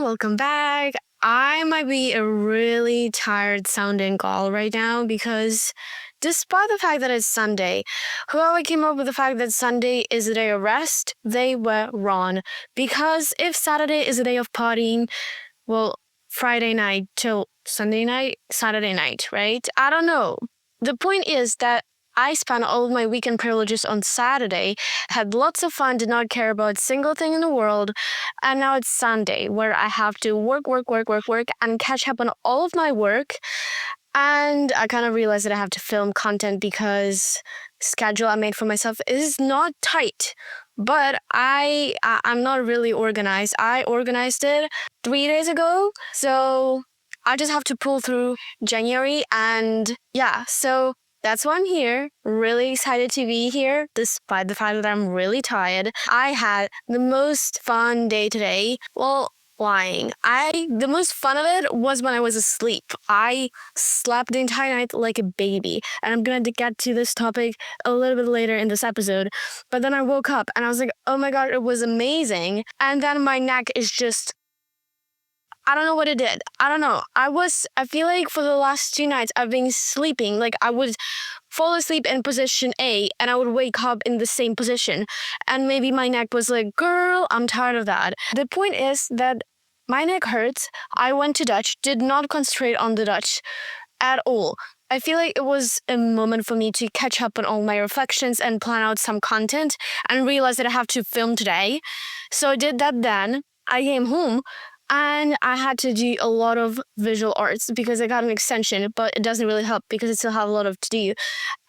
welcome back. I might be a really tired sounding girl right now because despite the fact that it's Sunday, whoever came up with the fact that Sunday is a day of rest, they were wrong. Because if Saturday is a day of partying, well, Friday night till Sunday night, Saturday night, right? I don't know. The point is that I spent all of my weekend privileges on Saturday, had lots of fun, did not care about a single thing in the world, and now it's Sunday where I have to work, and catch up on all of my work. And I kind of realized that I have to film content because schedule I made for myself is not tight. But I'm not really organized. I organized it 3 days ago, so I just have to pull through January, and yeah, so that's why I'm here. Really excited to be here, despite the fact that I'm really tired. I had the most fun day today. Well, lying. The most fun of it was when I was asleep. I slept the entire night like a baby. And I'm gonna get to this topic a little bit later in this episode. But then I woke up and I was like, oh my god, it was amazing. And then my neck is just, I don't know what it did. I don't know. I feel like for the last 2 nights I've been sleeping. Like I would fall asleep in position A and I would wake up in the same position. And maybe my neck was like, girl, I'm tired of that. The point is that my neck hurts. I went to Dutch, did not concentrate on the Dutch at all. I feel like it was a moment for me to catch up on all my reflections and plan out some content and realize that I have to film today. So I did that then. I came home and I had to do a lot of visual arts because I got an extension, but it doesn't really help because I still have a lot of to do.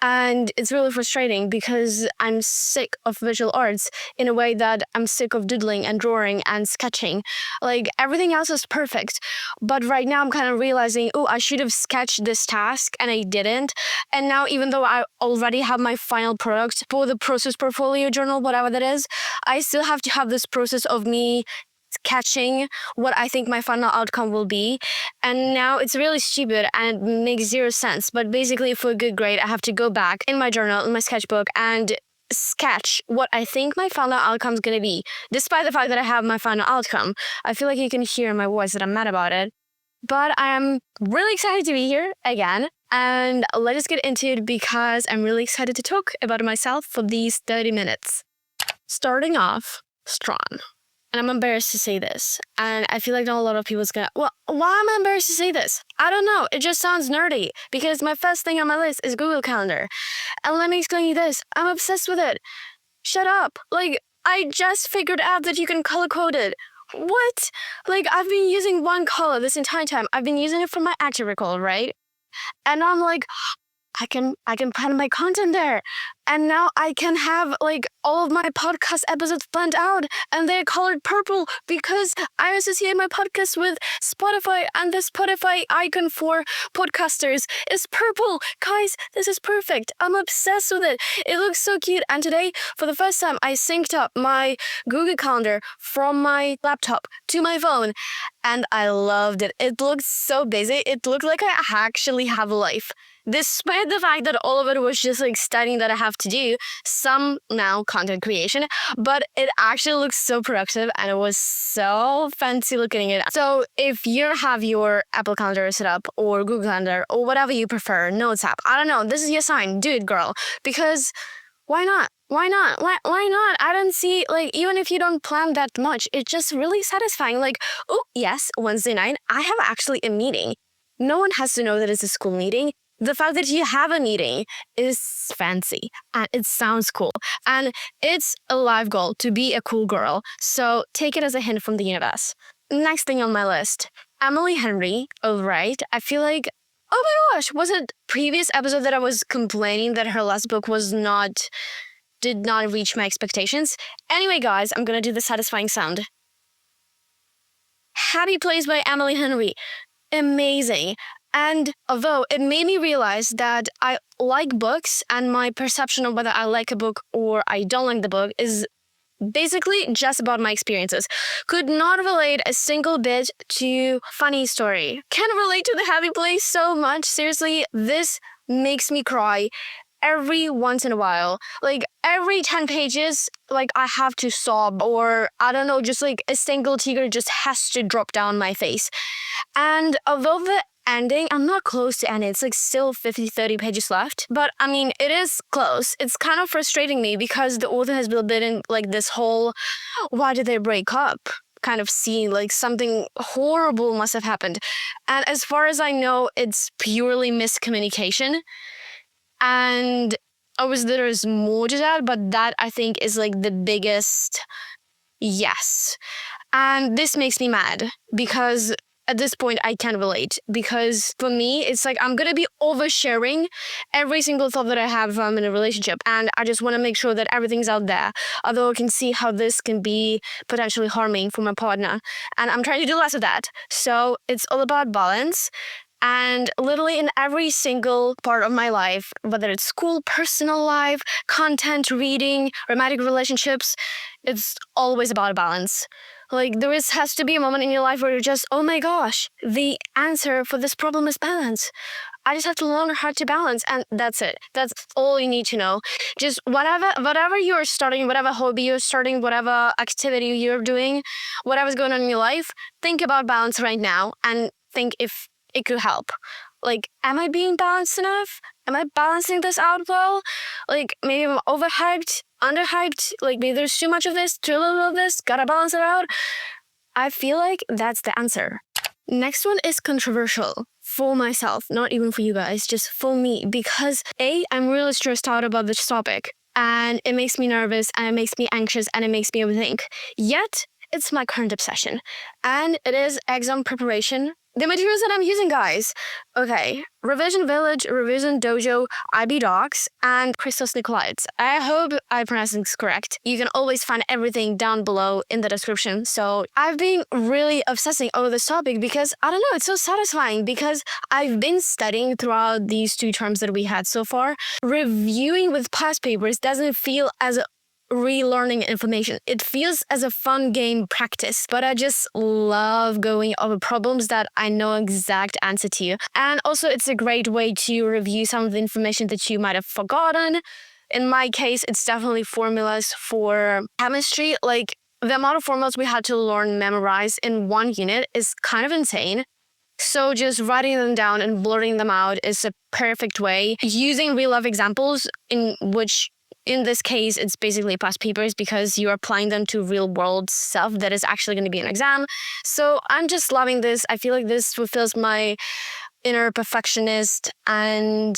And it's really frustrating because I'm sick of visual arts in a way that I'm sick of doodling and drawing and sketching. Like everything else is perfect. But right now I'm kind of realizing, oh, I should have sketched this task and I didn't. And now even though I already have my final product for the process portfolio journal, whatever that is, I still have to have this process of me catching what I think my final outcome will be. And now it's really stupid and it makes zero sense. But basically, for a good grade, I have to go back in my journal, in my sketchbook, and sketch what I think my final outcome is going to be. Despite the fact that I have my final outcome, I feel like you can hear in my voice that I'm mad about it. But I am really excited to be here again. And let us get into it because I'm really excited to talk about myself for these 30 minutes. Starting off strong. And I'm embarrassed to say this. And I feel like not a lot of people's gonna, well, why am I embarrassed to say this? I don't know. It just sounds nerdy because my first thing on my list is Google Calendar. And let me explain you this. I'm obsessed with it. Shut up. Like, I just figured out that you can color code it. What? Like, I've been using one color this entire time. I've been using it for my active recall, right? And I'm like, I can plan my content there. And now I can have like all of my podcast episodes planned out and they're colored purple because I associate my podcast with Spotify and the Spotify icon for podcasters is purple. Guys, this is perfect. I'm obsessed with it. It looks so cute. And today, for the first time, I synced up my Google Calendar from my laptop to my phone and I loved it. It looked so busy. It looked like I actually have a life. Despite the fact that all of it was just like studying that I have to do, some now content creation, but it actually looks so productive and it was so fancy looking at it. So if you have your Apple Calendar set up or Google Calendar or whatever you prefer, Notes app, I don't know, this is your sign, do it, girl, because why not? Why not? Why not? I don't see, like, even if you don't plan that much, it's just really satisfying. Like, oh, yes, Wednesday night, I have actually a meeting. No one has to know that it's a school meeting. The fact that you have a meeting is fancy and it sounds cool. And it's a life goal to be a cool girl. So take it as a hint from the universe. Next thing on my list, Emily Henry. All right. I feel like, oh my gosh, was it previous episode that I was complaining that her last book did not reach my expectations? Anyway, guys, I'm going to do the satisfying sound. Happy Place by Emily Henry. Amazing. And although it made me realize that I like books and my perception of whether I like a book or I don't like the book is basically just about my experiences. Could not relate a single bit to Funny Story. Can relate to The Happy Place so much. Seriously, this makes me cry every once in a while. Like every 10 pages, like I have to sob, or I don't know, just like a single tear just has to drop down my face. And although the ending, I'm not close to ending. It's like still 50, 30 pages left. But I mean, it is close. It's kind of frustrating me because the author has built in like this whole, why did they break up? Kind of scene, like something horrible must have happened. And as far as I know, it's purely miscommunication. And obviously there is more to that, but that I think is like the biggest yes. And this makes me mad because at this point I can relate, because for me it's like I'm gonna be oversharing every single thought that I have if I'm in a relationship, and I just want to make sure that everything's out there, although I can see how this can be potentially harming for my partner, and I'm trying to do less of that. So it's all about balance. And literally in every single part of my life, whether it's school, personal life, content, reading, romantic relationships, it's always about balance. Like has to be a moment in your life where you're just, oh my gosh, the answer for this problem is balance. I just have to learn how to balance, and that's it. That's all you need to know. Just whatever you're starting, whatever hobby you're starting, whatever activity you're doing, whatever's going on in your life, think about balance right now and think if it could help. Like, am I being balanced enough? Am I balancing this out well? Like, maybe I'm overhyped, underhyped. Like, maybe there's too much of this, too little of this. Gotta balance it out. I feel like that's the answer. Next one is controversial for myself, not even for you guys, just for me. Because I'm really stressed out about this topic. And it makes me nervous, and it makes me anxious, and it makes me overthink. Yet, it's my current obsession. And it is exam preparation. The materials that I'm using, guys. Okay, Revision Village, Revision Dojo, IB Docs, and Christos Nicolaides. I hope I pronounced this correct. You can always find everything down below in the description. So I've been really obsessing over this topic because, I don't know, it's so satisfying because I've been studying throughout these 2 terms that we had so far. Reviewing with past papers doesn't feel as relearning information. It feels as a fun game practice, but I just love going over problems that I know exact answer to. And also it's a great way to review some of the information that you might have forgotten. In my case, it's definitely formulas for chemistry. Like the amount of formulas we had to learn, memorize in 1 unit is kind of insane. So just writing them down and blurting them out is a perfect way. Using real life examples in this case, it's basically past papers because you're applying them to real world stuff that is actually going to be an exam. So I'm just loving this. I feel like this fulfills my inner perfectionist, and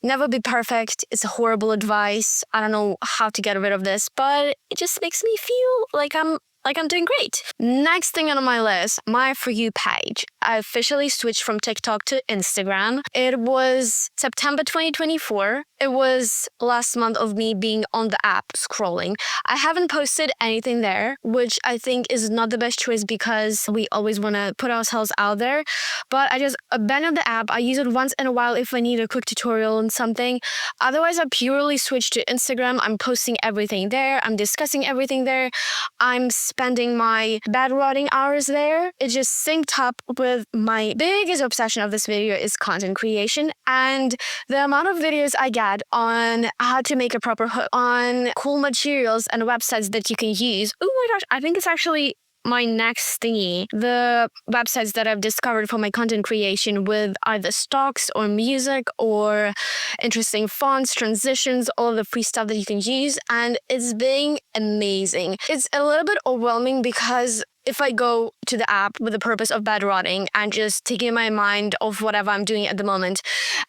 never be perfect. It's a horrible advice. I don't know how to get rid of this, but it just makes me feel like I'm doing great. Next thing on my list, my For You page. I officially switched from TikTok to Instagram. It was September 2024. It was last month of me being on the app scrolling. I haven't posted anything there, which I think is not the best choice because we always want to put ourselves out there. But I just abandoned the app. I use it once in a while if I need a quick tutorial on something. Otherwise, I purely switched to Instagram. I'm posting everything there. I'm discussing everything there. I'm spending my bed rotting hours there. It just synced up with my biggest obsession of this video is content creation, and the amount of videos I get on how to make a proper hook, on cool materials and websites that you can use. Oh my gosh, I think it's actually my next thingy, the websites that I've discovered for my content creation with either stocks or music or interesting fonts, transitions, all the free stuff that you can use, and it's been amazing. It's a little bit overwhelming because if I go to the app with the purpose of bed rotting and just taking my mind off whatever I'm doing at the moment,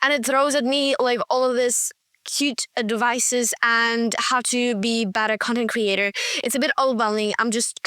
and it throws at me like all of this cute advices and how to be better content creator, it's a bit overwhelming. I'm just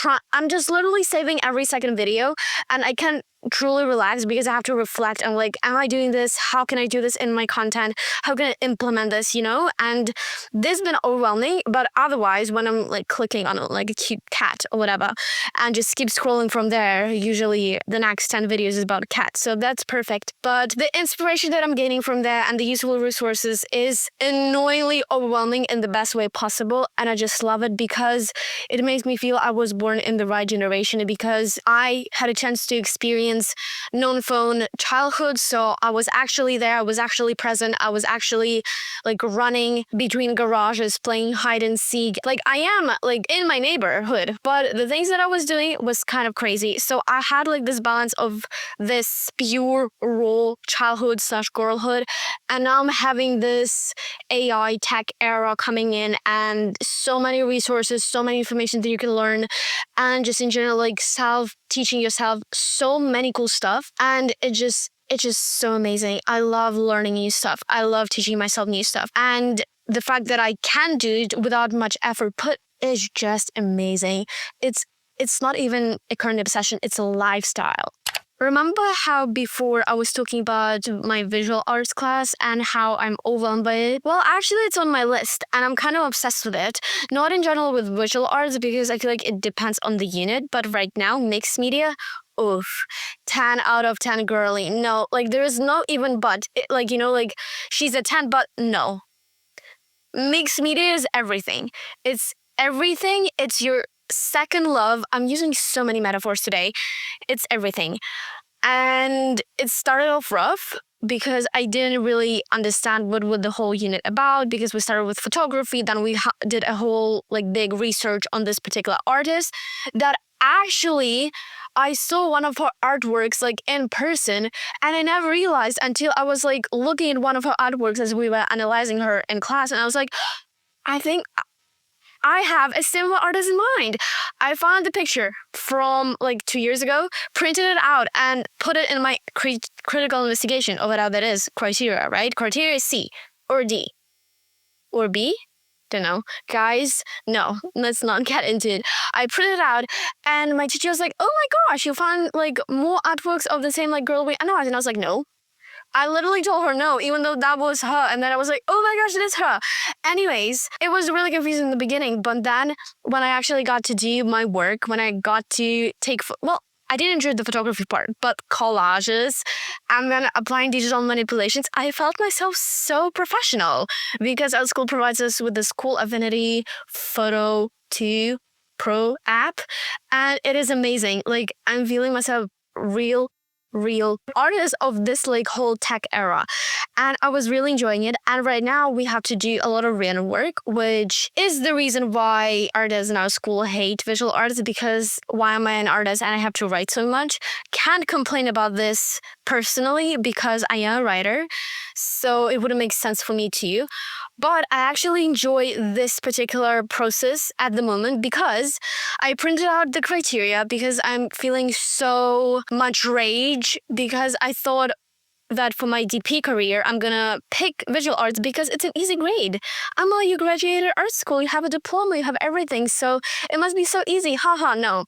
literally saving every second video, and I can't truly relax because I have to reflect on like, am I doing this? How can I do this in my content? How can I implement this, And this has been overwhelming, but otherwise when I'm like clicking on like a cute cat or whatever and just keep scrolling from there, usually the next 10 videos is about a cat. So that's perfect. But the inspiration that I'm gaining from there and the useful resources is annoyingly overwhelming in the best way possible. And I just love it because it makes me feel I was born in the right generation, because I had a chance to experience experience non-phone childhood. So I was actually there. I was actually present. I was actually like running between garages, playing hide and seek. Like I am like in my neighborhood, but the things that I was doing was kind of crazy. So I had like this balance of this pure raw childhood slash girlhood, and now I'm having this AI tech era coming in, and so many resources, so many information that you can learn, and just in general like self teaching yourself so many cool stuff. And it's just so amazing. I love learning new stuff. I love teaching myself new stuff. And the fact that I can do it without much effort put is just amazing. It's not even a current obsession, it's a lifestyle. Remember how before I was talking about my visual arts class and how I'm overwhelmed by it? Well, actually, it's on my list and I'm kind of obsessed with it. Not in general with visual arts because I feel like it depends on the unit, but right now, mixed media, oof, 10 out of 10 girly. No, like there is no even but. Like, like she's a 10, but no. Mixed media is everything. It's everything. It's your second love. I'm using so many metaphors today. It's everything. And it started off rough because I didn't really understand what the whole unit about, because we started with photography, then we did a whole like big research on this particular artist that actually I saw one of her artworks like in person, and I never realized until I was like looking at one of her artworks as we were analyzing her in class, and I was like, I think I have a similar artist in mind. I found the picture from like 2 years ago, printed it out, and put it in my critical investigation of whatever that is, criteria, right? Criteria is C or D or B. Don't know. Guys, no, let's not get into it. I printed it out, and my teacher was like, oh my gosh, you found like more artworks of the same like girl we analyzed. And I was like, no. I literally told her no, even though that was her. And then I was like, oh my gosh, it is her. Anyways, it was really confusing in the beginning. But then when I actually got to do my work, when I got to take, I didn't enjoy the photography part, but collages and then applying digital manipulations, I felt myself so professional because our school provides us with this cool Affinity Photo 2 Pro app. And it is amazing. Like I'm feeling myself real artist of this like whole tech era, and I was really enjoying it. And right now we have to do a lot of written work, which is the reason why artists in our school hate visual arts, because why am I an artist and I have to write so much? Can't complain about this personally because I am a writer, so it wouldn't make sense for me to. But I actually enjoy this particular process at the moment because I printed out the criteria because I'm feeling so much rage, because I thought that for my DP career, I'm gonna pick visual arts because it's an easy grade. Amma, you graduated art school, you have a diploma, you have everything, so it must be so easy. Haha, no.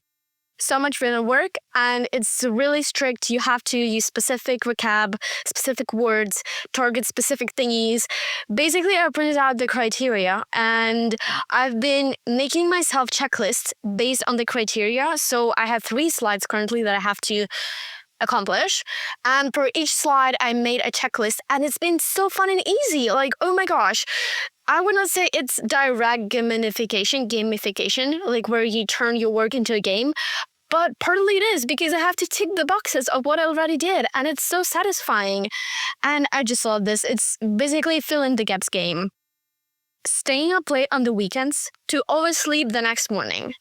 So much written work, and it's really strict. You have to use specific vocab, specific words, target specific thingies. Basically, I printed out the criteria, and I've been making myself checklists based on the criteria. So I have 3 slides currently that I have to accomplish, and for each slide I made a checklist, and it's been so fun and easy. Like, oh my gosh, I would not say it's direct gamification, like where you turn your work into a game, but partly it is because I have to tick the boxes of what I already did, and it's so satisfying. And I just love this. It's basically fill in the gaps game. Staying up late on the weekends to oversleep the next morning.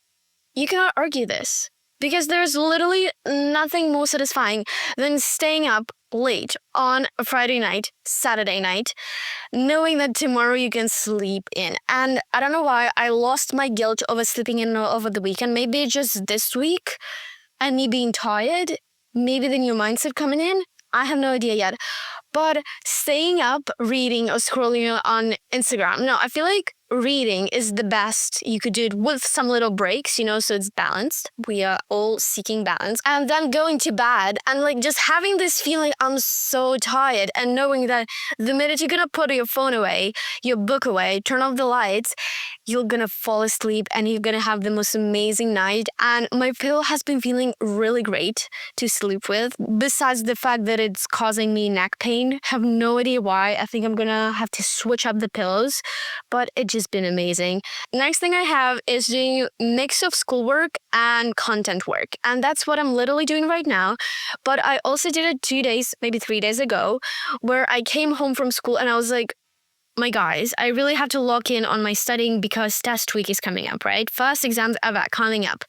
You cannot argue this, because there's literally nothing more satisfying than staying up late on a Friday night, Saturday night, knowing that tomorrow you can sleep in. And I don't know why I lost my guilt over sleeping in over the weekend. Maybe just this week and me being tired, maybe the new mindset coming in. I have no idea yet. But staying up, reading or scrolling on Instagram. No, I feel like reading is the best. You could do it with some little breaks, so it's balanced. We are all seeking balance. And then going to bed and like just having this feeling I'm so tired, and knowing that the minute you're gonna put your phone away, your book away, turn off the lights, you're gonna fall asleep and you're gonna have the most amazing night. And my pillow has been feeling really great to sleep with, besides the fact that it's causing me neck pain. Have no idea why. I think I'm gonna have to switch up the pillows, but it just has been amazing. Next thing I have is doing mix of schoolwork and content work. And that's what I'm literally doing right now. But I also did it 2 days, maybe 3 days ago, where I came home from school and I was like, my guys, I really have to lock in on my studying because test week is coming up, right? First exams ever coming up.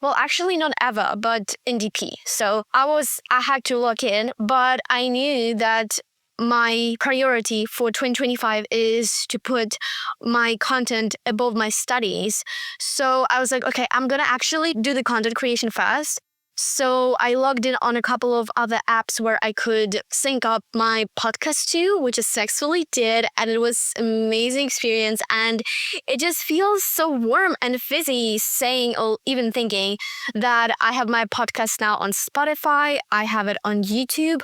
Well, actually not ever, but in DP. So I had to lock in, but I knew that my priority for 2025 is to put my content above my studies. So I was like, okay, I'm going to actually do the content creation first. So I logged in on a couple of other apps where I could sync up my podcast to, which I successfully did. And it was an amazing experience. And it just feels so warm and fizzy saying or even thinking that I have my podcast now on Spotify. I have it on YouTube.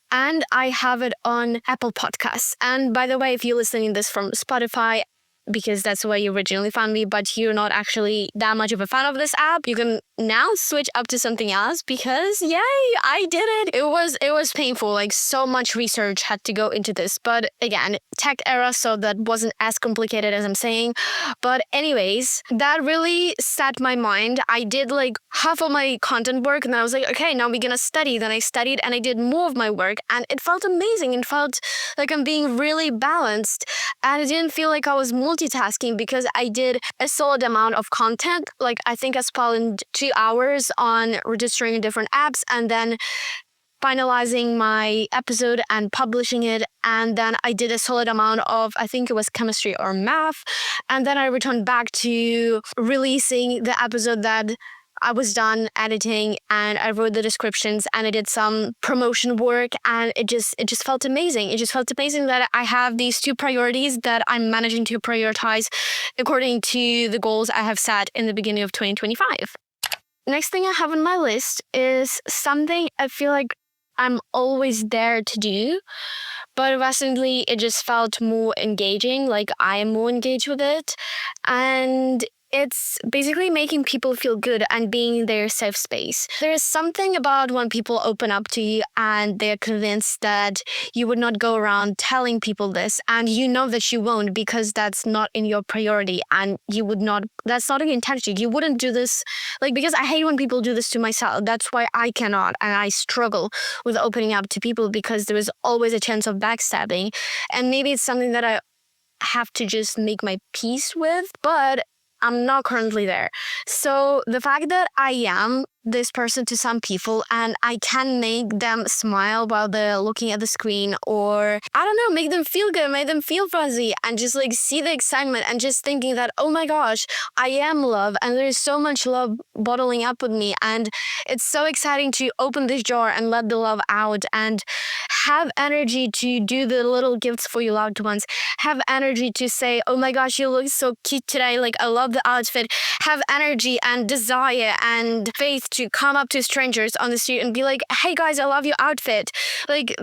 And I have it on Apple Podcasts. And by the way, if you're listening this from Spotify, because that's where you originally found me, but you're not actually that much of a fan of this app, you can now switch up to something else because yay, I did it. It was painful. Like so much research had to go into this. But again, tech era, so that wasn't as complicated as I'm saying. But anyways, that really set my mind. I did like half of my content work and then I was like, okay, now we're gonna study. Then I studied and I did more of my work and it felt amazing. It felt like I'm being really balanced and it didn't feel like I was multitasking because I did a solid amount of content. Like I think I spent 2 hours on registering different apps and then finalizing my episode and publishing it. And then I did a solid amount of, I think it was chemistry or math. And then I returned back to releasing the episode that I was done editing and I wrote the descriptions and I did some promotion work and it just felt amazing. It just felt amazing that I have these two priorities that I'm managing to prioritize according to the goals I have set in the beginning of 2025. Next thing I have on my list is something I feel like I'm always there to do, but recently it just felt more engaging, like I am more engaged with it. And it's basically making people feel good and being their safe space. There is something about when people open up to you and they're convinced that you would not go around telling people this, and you know that you won't because that's not in your priority and you would not, that's not an intention. You wouldn't do this, like, because I hate when people do this to myself. That's why I cannot and I struggle with opening up to people because there is always a chance of backstabbing. And maybe it's something that I have to just make my peace with, but I'm not currently there. So the fact that I am this person to some people and I can make them smile while they're looking at the screen, or I don't know, make them feel good, make them feel fuzzy, and just like see the excitement and just thinking that, oh my gosh, I am love and there's so much love bottling up with me. And it's so exciting to open this jar and let the love out and have energy to do the little gifts for your loved ones. Have energy to say, oh my gosh, you look so cute today. Like, I love the outfit. Have energy and desire and faith to come up to strangers on the street and be like, hey guys, I love your outfit. Like,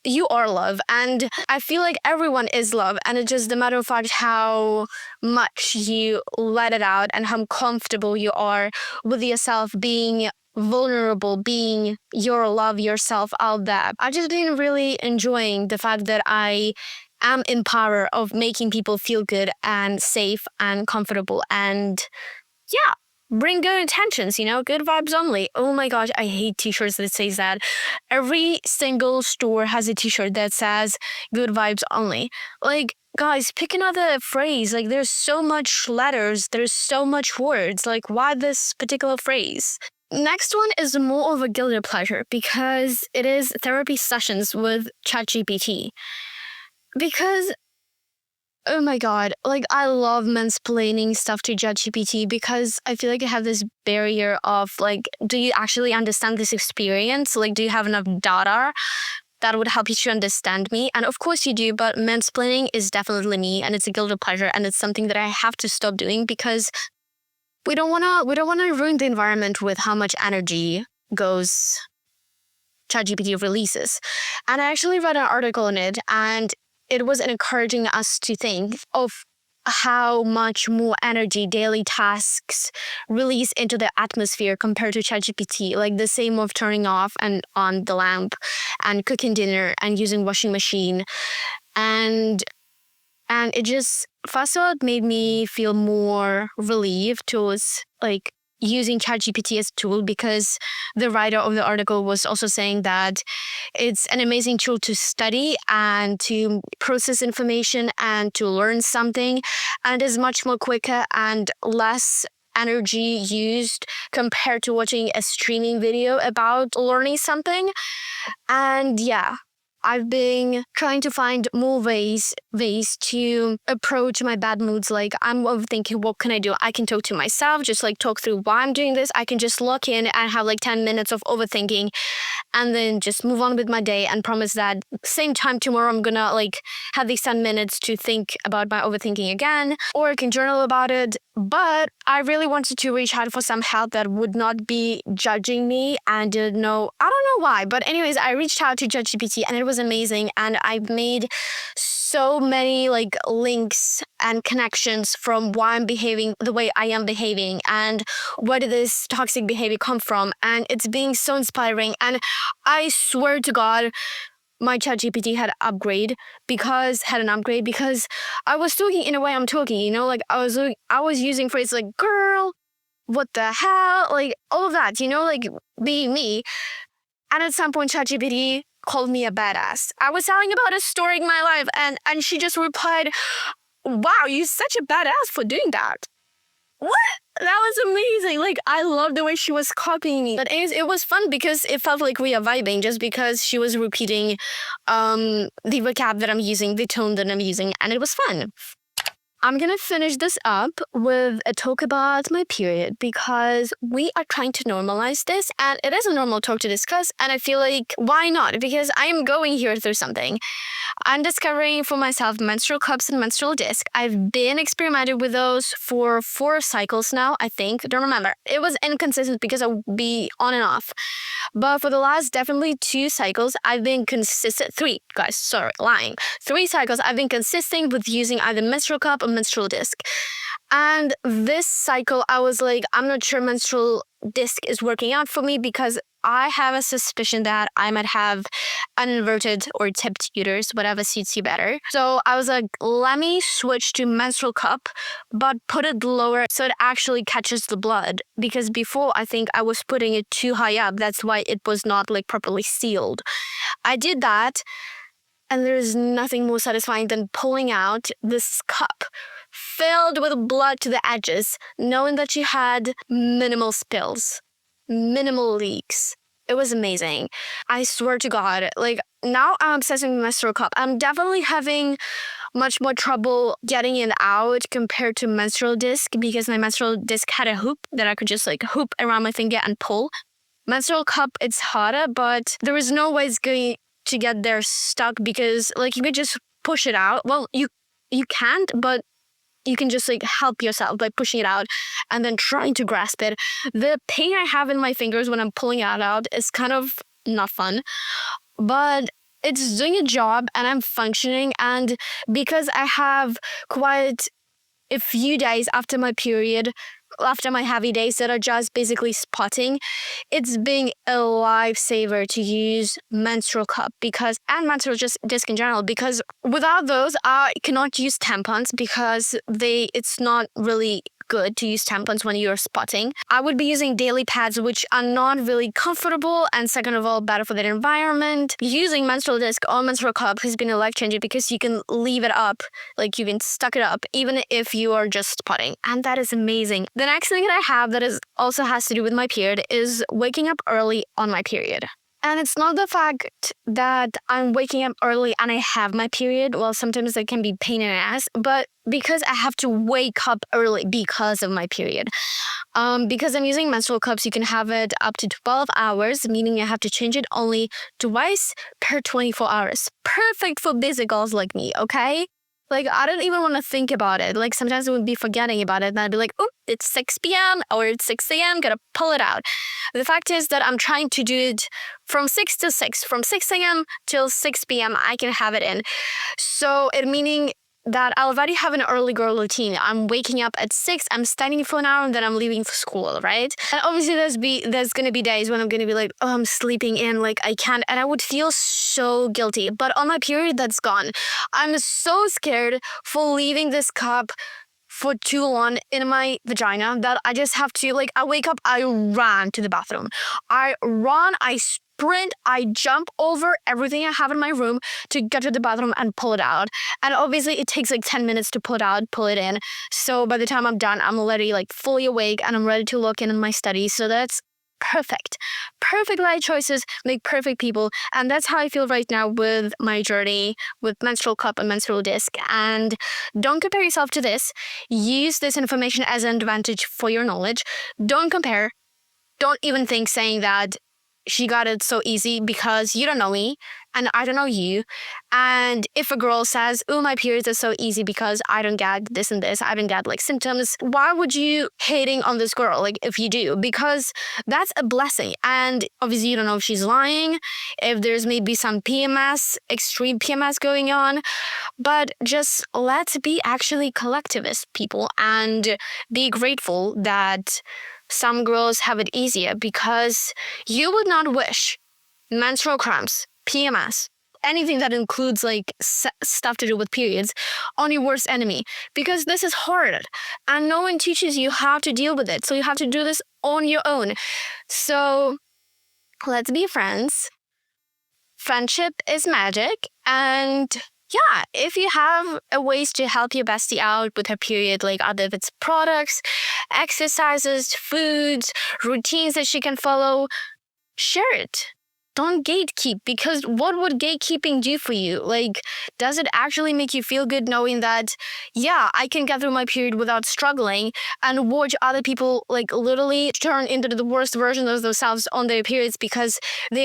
you are love. And I feel like everyone is love. And it's just a matter of fact how much you let it out and how comfortable you are with yourself being vulnerable, being your love yourself out there. I just been really enjoying the fact that I am in power of making people feel good and safe and comfortable and yeah, bring good intentions, good vibes only. Oh my gosh, I hate t-shirts that says that. Every single store has a t-shirt that says good vibes only. Like, guys, pick another phrase. Like, there's so much letters, there's so much words. Like, why this particular phrase? Next one is more of a guilty pleasure because it is therapy sessions with ChatGPT. Because, oh my god, like, I love mansplaining stuff to ChatGPT because I feel like I have this barrier of, like, do you actually understand this experience? Like, do you have enough data that would help you to understand me? And of course you do, but mansplaining is definitely me, and it's a guilty pleasure, and it's something that I have to stop doing because we don't wanna ruin the environment with how much energy goes ChatGPT releases. And I actually read an article on it, and it was encouraging us to think of how much more energy daily tasks release into the atmosphere compared to ChatGPT. Like the same of turning off and on the lamp and cooking dinner and using washing machine. And And it just, first of all, it made me feel more relieved towards like using ChatGPT as a tool, because the writer of the article was also saying that it's an amazing tool to study and to process information and to learn something, and is much more quicker and less energy used compared to watching a streaming video about learning something. And yeah, I've been trying to find more ways to approach my bad moods. Like, I'm overthinking, what can I do? I can talk to myself, just like talk through why I'm doing this. I can just lock in and have like 10 minutes of overthinking and then just move on with my day and promise that same time tomorrow I'm gonna like have these 10 minutes to think about my overthinking again, or I can journal about it. But I really wanted to reach out for some help that would not be judging me and didn't know, I don't know why. But anyways, I reached out to ChatGPT and it was amazing. And I've made so many like links and connections from why I'm behaving the way I am behaving and where did this toxic behavior come from. And it's being so inspiring. And I swear to God, my ChatGPT had an upgrade because I was talking in a way I'm talking, like I was using phrases like girl, what the hell, like all of that, like being me. And at some point ChatGPT called me a badass. I was telling about a story in my life and she just replied, wow, you're such a badass for doing that. What? That was amazing. Like, I love the way she was copying me. But anyways, it was fun because it felt like we are vibing just because she was repeating the vocab that I'm using, the tone that I'm using, and it was fun. I'm gonna finish this up with a talk about my period because we are trying to normalize this and it is a normal talk to discuss, and I feel like why not? Because I am going here through something. I'm discovering for myself menstrual cups and menstrual disc. I've been experimenting with those for 4 cycles now, I think. Don't remember. It was inconsistent because I would be on and off. But for the last definitely 2 cycles, I've been consistent. 3, guys, sorry, lying. 3 cycles, I've been consistent with using either menstrual cup or menstrual disc. And this cycle, I was like, I'm not sure menstrual disc is working out for me because I have a suspicion that I might have an inverted or tipped uterus, whatever suits you better. So I was like, let me switch to menstrual cup, but put it lower so it actually catches the blood. Because before, I think I was putting it too high up. That's why it was not like properly sealed. I did that, and there's nothing more satisfying than pulling out this cup filled with blood to the edges, knowing that you had minimal spills, minimal leaks. It was amazing. I swear to God, like now I'm obsessing with menstrual cup. I'm definitely having much more trouble getting it out compared to menstrual disc because my menstrual disc had a hoop that I could just like hoop around my finger and pull. Menstrual cup, it's harder, but there is no way it's going to get there stuck because like you could just push it out. Well, you can't, but you can just like help yourself by pushing it out and then trying to grasp it. The pain I have in my fingers when I'm pulling it out is kind of not fun, but it's doing a job and I'm functioning. And because I have quite a few days after my period, after my heavy days that are just basically spotting, it's being a lifesaver to use menstrual cup and menstrual just disc in general, because without those I cannot use tampons because it's not really good to use tampons when you're spotting. I would be using daily pads, which are not really comfortable, and second of all, better for the environment. Using menstrual disc or menstrual cup has been a life changer because you can leave it up, like you can stuck it up, even if you are just spotting, and that is amazing. The next thing that I have that also has to do with my period is waking up early on my period. And it's not the fact that I'm waking up early and I have my period. Well, sometimes that can be pain in the ass, but because I have to wake up early because of my period. Because I'm using menstrual cups, you can have it up to 12 hours, meaning you have to change it only twice per 24 hours. Perfect for busy girls like me, okay? Like, I don't even want to think about it. Like, sometimes I would be forgetting about it. And I'd be like, oh, it's 6 p.m. or it's 6 a.m. Gotta pull it out. The fact is that I'm trying to do it from 6 to 6. From 6 a.m. till 6 p.m. I can have it in. So, it meaning that I already have an early girl routine. I'm waking up at 6, I'm studying for an hour, and then I'm leaving for school, right? And obviously there's gonna be days when I'm gonna be like, oh, I'm sleeping in, like I can't, and I would feel so guilty. But on my period, that's gone. I'm so scared for leaving this cup for too long in my vagina that I just have to, like, I wake up, I run to the bathroom. I run, I sprint, I jump over everything I have in my room to get to the bathroom and pull it out. And obviously it takes like 10 minutes to pull it out, pull it in. So by the time I'm done, I'm already like fully awake and I'm ready to look in my studies. So that's perfect. Perfect life choices make perfect people. And that's how I feel right now with my journey with menstrual cup and menstrual disc. And don't compare yourself to this. Use this information as an advantage for your knowledge. Don't compare. Don't even think saying that she got it so easy, because you don't know me and I don't know you. And if a girl says, oh, my periods are so easy because I don't get this and this, I don't get like symptoms, why would you hating on this girl? Like, if you do, because that's a blessing. And obviously you don't know if she's lying, if there's maybe some PMS, extreme PMS going on. But just let's be actually collectivist people and be grateful that some girls have it easier, because you would not wish menstrual cramps, PMS, anything that includes like stuff to do with periods on your worst enemy, because this is hard and no one teaches you how to deal with it. So you have to do this on your own. So let's be friends. Friendship is magic. And yeah, if you have a ways to help your bestie out with her period, like other if it's products, exercises, foods, routines that she can follow, share it. Don't gatekeep, because what would gatekeeping do for you? Like, does it actually make you feel good knowing that, yeah, I can get through my period without struggling, and watch other people like literally turn into the worst version of themselves on their periods because they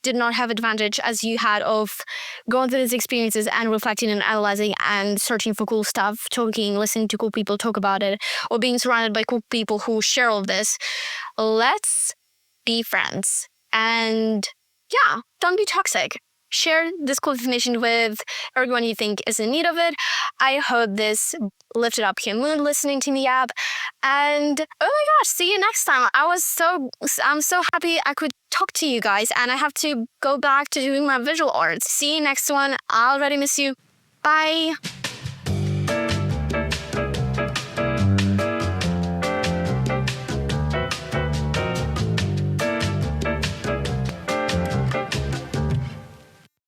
did not have advantage as you had of going through these experiences and reflecting and analyzing and searching for cool stuff, talking, listening to cool people talk about it, or being surrounded by cool people who share all this. Let's be friends. And yeah, don't be toxic. Share this cool information with everyone you think is in need of it. I hope this lifted up your mood listening to the app. And oh my gosh, see you next time. I'm so happy I could talk to you guys, and I have to go back to doing my visual arts. See you next one. I already miss you. Bye.